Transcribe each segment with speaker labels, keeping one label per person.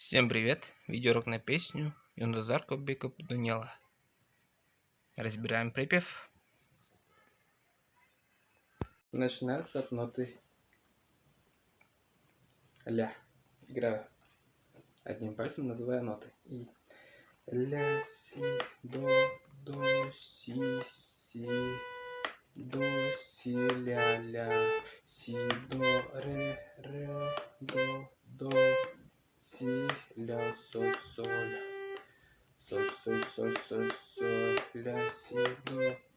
Speaker 1: Всем привет! Видеоурок на песню Юндадарко Бека Дуняла. Разбираем припев. Начинается от ноты ля. Играю одним пальцем, называя ноты. И ля, си, до, си, до, си, ля, ля, си, до, ре, до, си, ля, соль, соль. Соль, соль, соль, соль, соль, ля, си,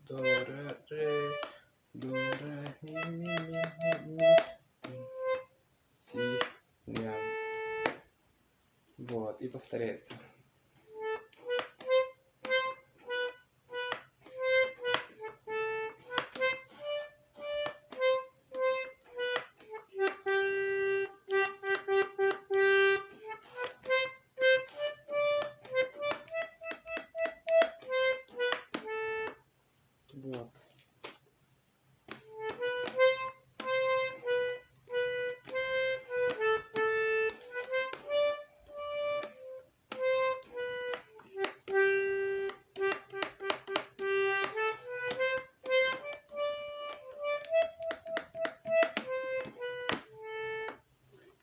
Speaker 1: до, ре, ми, си, ля. Вот, и повторяется. Вот.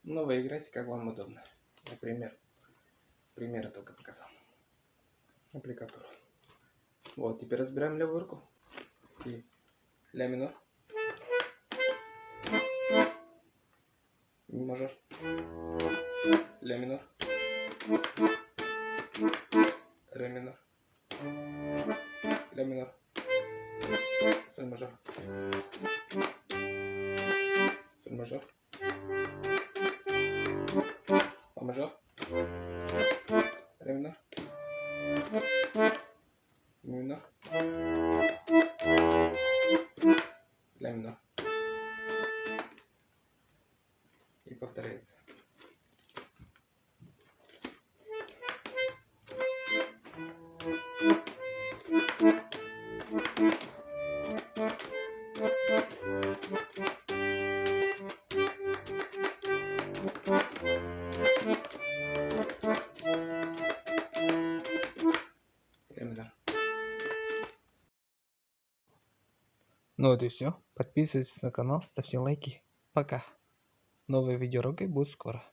Speaker 1: Ну, вы играйте, как вам удобно. Например, примеры только показал. Аппликатуру. Вот, теперь разбираем левую руку. И ля минор. Ми мажор. Ля минор. Ре минор. Ля минор. Соль мажор. Соль мажор. Фа мажор. Ре минор. Ми минор. Ля минор. И повторяется. Ну вот и все. Подписывайтесь на канал, ставьте лайки. Пока. Новые видеоуроки будут скоро.